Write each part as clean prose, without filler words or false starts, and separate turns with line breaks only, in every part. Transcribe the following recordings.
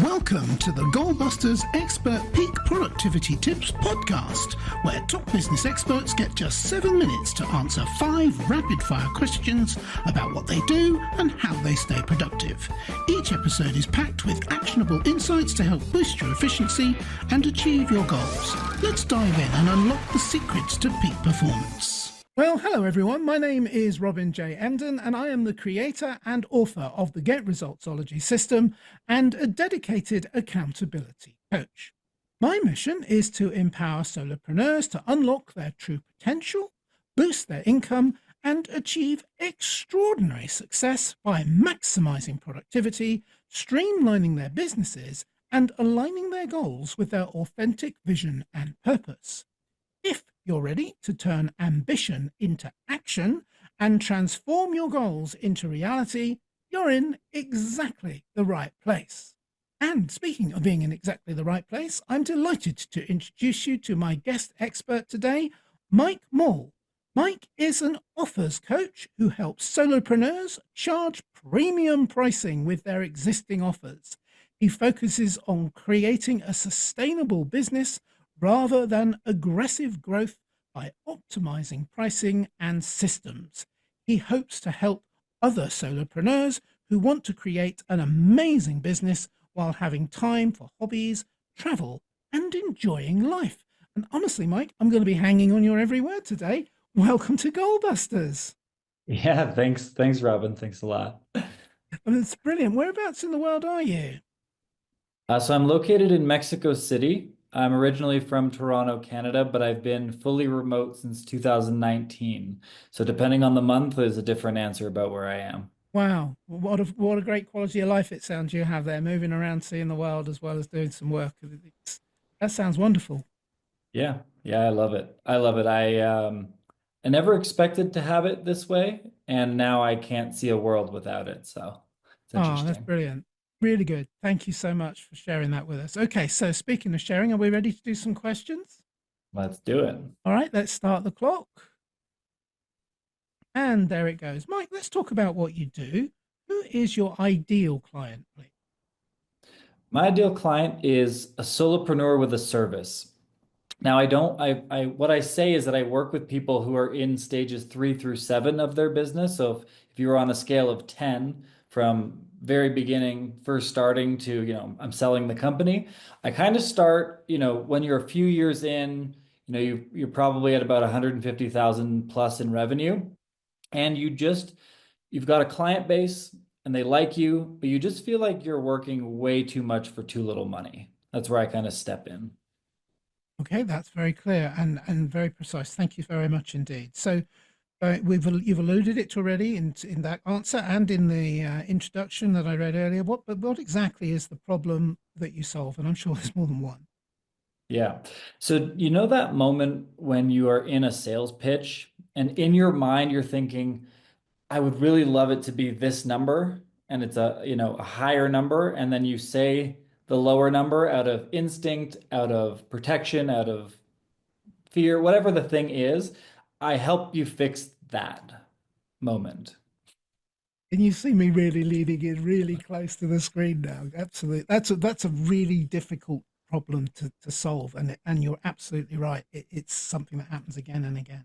Welcome to the Goalbusters Expert Peak Productivity Tips podcast, where top business experts get just 7 minutes to answer 5 rapid-fire questions about what they do and how they stay productive. Each episode is packed with actionable insights to help boost your efficiency and achieve your goals. Let's dive in and unlock the secrets to peak performance. Well, hello everyone. My name is Robin J. Emden, and I am the creator and author of the Get Resultsology system and a dedicated accountability coach. My mission is to empower solopreneurs to unlock their true potential, boost their income, and achieve extraordinary success by maximizing productivity, streamlining their businesses, and aligning their goals with their authentic vision and purpose. If you're ready to turn ambition into action and transform your goals into reality, you're in exactly the right place. And speaking of being in exactly the right place, I'm delighted to introduce you to my guest expert today, Mike Moll. Mike is an offers coach who helps solopreneurs charge premium pricing with their existing offers. He focuses on creating a sustainable business rather than aggressive growth by optimizing pricing and systems. He hopes to help other solopreneurs who want to create an amazing business while having time for hobbies, travel, and enjoying life. And honestly, Mike, I'm going to be hanging on your every word today. Welcome to Goalbusters.
Yeah, thanks, Robin. Thanks a lot.
Well, it's brilliant. Whereabouts in the world are you?
So I'm located in Mexico City. I'm originally from Toronto, Canada, but I've been fully remote since 2019. So depending on the month, there's a different answer about where I am.
Wow, what a great quality of life it sounds you have there, moving around, seeing the world as well as doing some work. That sounds wonderful.
Yeah, I love it. I love it. I never expected to have it this way, and now I can't see a world without it. So it's
Oh, that's
interesting.
brilliant. Really good. Thank you so much for sharing that with us. Okay, so speaking of sharing, are we ready to do some questions?
Let's do it.
All right, let's start the clock. And there it goes. Mike, let's talk about what you do. Who is your ideal client, please?
My ideal client is a solopreneur with a service. Now, what I say is that I work with people who are in stages 3 through 7 of their business. So if you were on a scale of 10 from very beginning, first starting to, I'm selling the company, I kind of start, when you're a few years in, you're probably at about 150,000 plus in revenue. And you've got a client base and they like you, but you just feel like you're working way too much for too little money. That's where I kind of step in.
Okay, that's very clear and very precise. Thank you very much indeed. So you've alluded it already in that answer and in the introduction that I read earlier. What exactly is the problem that you solve? And I'm sure there's more than one.
Yeah. So you know that moment when you are in a sales pitch and in your mind you're thinking, I would really love it to be this number, and it's a higher number, and then you say the lower number out of instinct, out of protection, out of fear, whatever the thing is. I help you fix that moment.
Can you see me really leaning in really close to the screen now? Absolutely. That's a really difficult problem to solve. And you're absolutely right. It's something that happens again and again.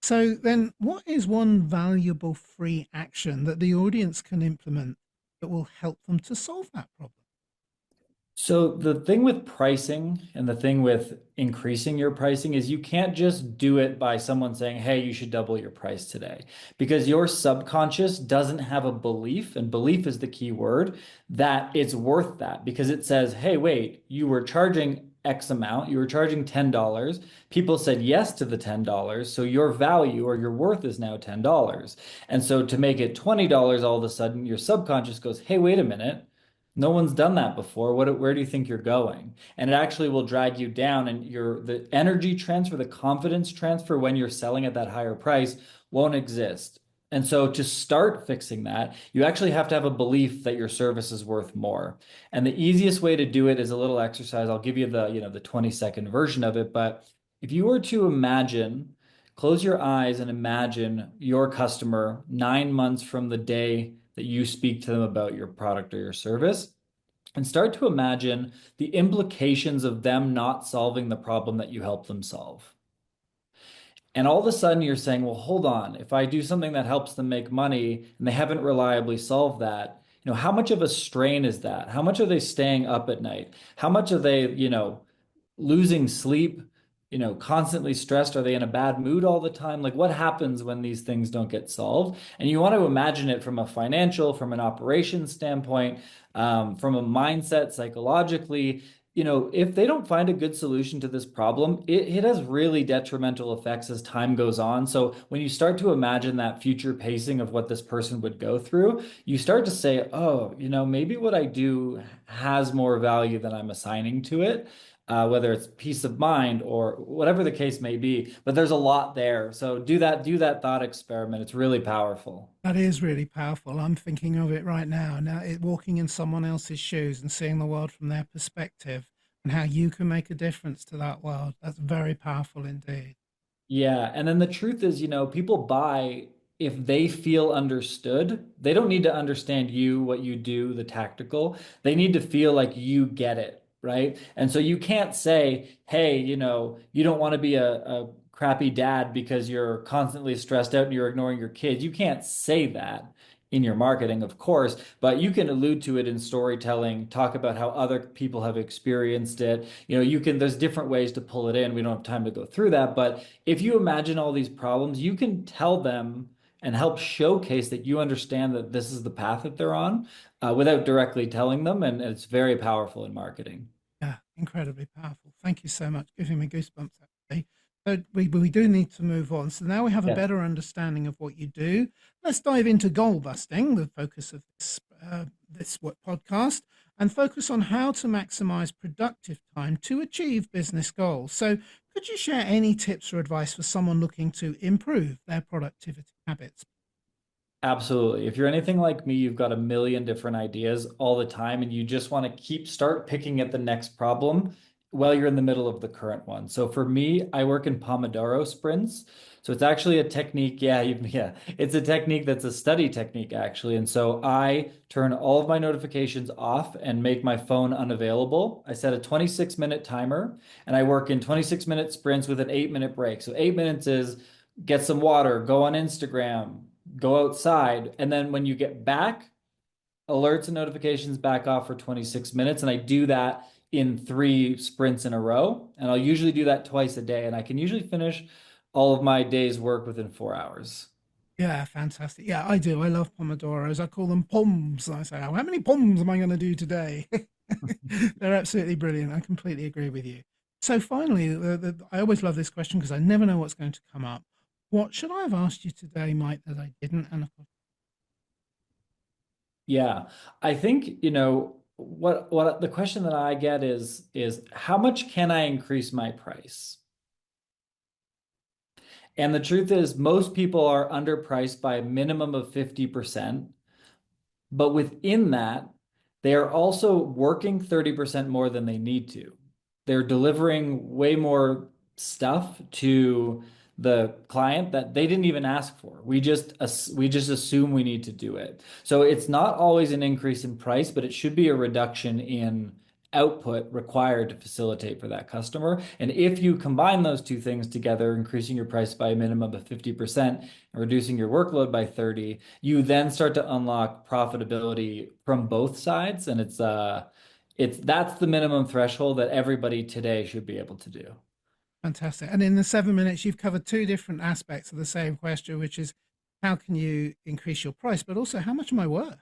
So then what is one valuable free action that the audience can implement that will help them to solve that problem?
So the thing with pricing and the thing with increasing your pricing is you can't just do it by someone saying, "Hey, you should double your price today." Because your subconscious doesn't have a belief, and belief is the key word, that it's worth that because it says, "Hey, wait, you were charging X amount, you were charging $10. People said yes to the $10, so your value or your worth is now $10." And so to make it $20 all of a sudden, your subconscious goes, "Hey, wait a minute. No one's done that before. Where do you think you're going?" And it actually will drag you down, and the energy transfer, the confidence transfer when you're selling at that higher price won't exist. And so to start fixing that, you actually have to have a belief that your service is worth more. And the easiest way to do it is a little exercise. I'll give you the 20-second version of it, but if you were to close your eyes and imagine your customer 9 months from the day that you speak to them about your product or your service, and start to imagine the implications of them not solving the problem that you help them solve. And all of a sudden you're saying, well, hold on, if I do something that helps them make money and they haven't reliably solved that, how much of a strain is that? How much are they staying up at night? How much are they, losing sleep, constantly stressed? Are they in a bad mood all the time? Like what happens when these things don't get solved? And you want to imagine it from a financial, from an operations standpoint, from a mindset, psychologically. If they don't find a good solution to this problem, it has really detrimental effects as time goes on. So when you start to imagine that future pacing of what this person would go through, you start to say, oh, maybe what I do has more value than I'm assigning to it. Whether it's peace of mind or whatever the case may be, but there's a lot there. So do that thought experiment. It's really powerful.
That is really powerful. I'm thinking of it right now. Now, walking in someone else's shoes and seeing the world from their perspective and how you can make a difference to that world. That's very powerful indeed.
Yeah, and then the truth is, people buy if they feel understood. They don't need to understand you, what you do, the tactical. They need to feel like you get it, right? And so you can't say, hey, you don't want to be a crappy dad because you're constantly stressed out and you're ignoring your kids. You can't say that in your marketing, of course, but you can allude to it in storytelling, talk about how other people have experienced it. There's different ways to pull it in. We don't have time to go through that, but if you imagine all these problems, you can tell them and help showcase that you understand that this is the path that they're on, without directly telling them. And it's very powerful in marketing.
Yeah, incredibly powerful. Thank you so much. Giving me goosebumps actually. So we do need to move on. So now we have a
Yes.
better understanding of what you do. Let's dive into goal busting, the focus of this podcast, and focus on how to maximize productive time to achieve business goals. So could you share any tips or advice for someone looking to improve their productivity habits?
Absolutely. If you're anything like me, you've got a million different ideas all the time, and you just want to start picking at the next problem while you're in the middle of the current one. So for me, I work in Pomodoro sprints. So it's actually a technique. Yeah, yeah, it's a technique that's a study technique, actually. And so I turn all of my notifications off and make my phone unavailable. I set a 26-minute timer and I work in 26-minute sprints with an 8-minute break. So 8 minutes is get some water, go on Instagram, go outside, and then when you get back, alerts and notifications back off for 26 minutes. And I do that in 3 sprints in a row. And I'll usually do that twice a day. And I can usually finish all of my day's work within 4 hours.
Yeah, fantastic. Yeah, I do. I love Pomodoros. I call them POMs. I say, oh, how many POMs am I going to do today? They're absolutely brilliant. I completely agree with you. So finally, I always love this question because I never know what's going to come up. What should I have asked you today, Mike, that I didn't? And of course,
Yeah. I think, what the question that I get is how much can I increase my price? And the truth is most people are underpriced by a minimum of 50%. But within that, they are also working 30% more than they need to. They're delivering way more stuff to the client that they didn't even ask for. We just assume we need to do it. So it's not always an increase in price, but it should be a reduction in output required to facilitate for that customer. And if you combine those two things together, increasing your price by a minimum of 50% and reducing your workload by 30, you then start to unlock profitability from both sides. And that's the minimum threshold that everybody today should be able to do.
fantastic. And in the 7 minutes, you've covered two different aspects of the same question, which is how can you increase your price, but also how much am I worth?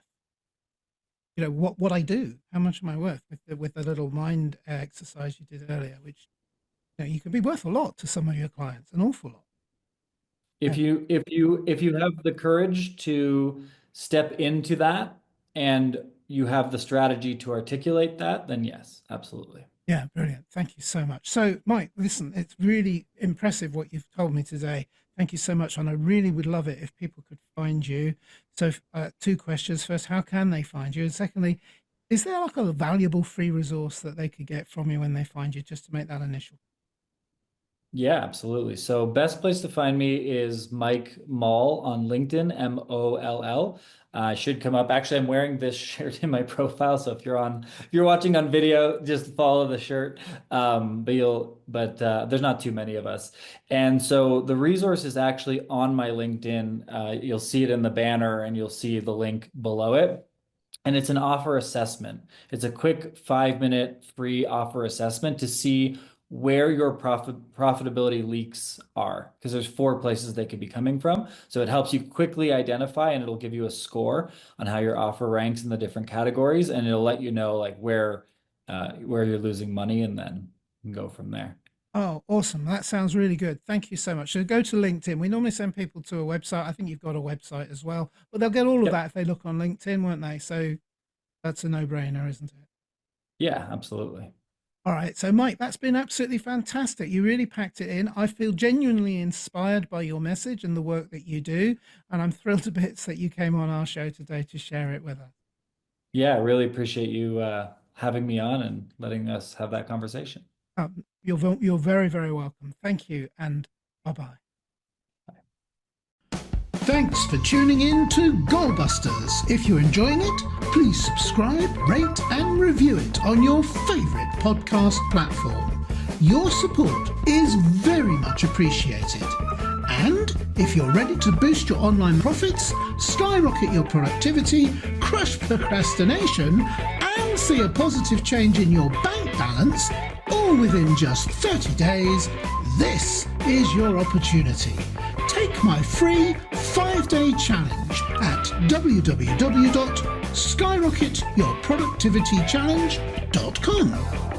What I do, how much am I worth with the little mind exercise you did earlier, which you can be worth a lot to some of your clients, an awful lot.
If
Yeah.
you have the courage to step into that and you have the strategy to articulate that, then yes, absolutely.
Yeah, brilliant. Thank you so much. So, Mike, listen, it's really impressive what you've told me today. Thank you so much. And I really would love it if people could find you. So, two questions. First, how can they find you? And secondly, is there like a valuable free resource that they could get from you when they find you, just to make that initial?
Yeah, absolutely. So best place to find me is Mike Moll on LinkedIn, Moll. should come up. Actually, I'm wearing this shirt in my profile, so if you're watching on video, just follow the shirt. But there's not too many of us, and so the resource is actually on my LinkedIn. You'll see it in the banner, and you'll see the link below it. And it's an offer assessment. It's a quick 5-minute free offer assessment to see where your profitability leaks are, because there's 4 places they could be coming from. So it helps you quickly identify, and it'll give you a score on how your offer ranks in the different categories, and it'll let you know like where you're losing money, and then you can go from there.
Oh, awesome. That sounds really good. Thank you so much. So go to LinkedIn. We normally send people to a website. I think you've got a website as well, but they'll get all of
Yep.
that if they look on LinkedIn, won't they? So that's a no-brainer, isn't it?
Yeah, absolutely.
All right. So, Mike, that's been absolutely fantastic. You really packed it in. I feel genuinely inspired by your message and the work that you do. And I'm thrilled to bits that you came on our show today to share it with us.
Yeah, I really appreciate you having me on and letting us have that conversation.
You're very, very welcome. Thank you. And bye-bye. Thanks for tuning in to Goalbusters. If you're enjoying it, please subscribe, rate, and review it on your favorite podcast platform. Your support is very much appreciated. And if you're ready to boost your online profits, skyrocket your productivity, crush procrastination, and see a positive change in your bank balance, all within just 30 days, this is your opportunity. Take my free 5-day challenge at www.skyrocketyourproductivitychallenge.com.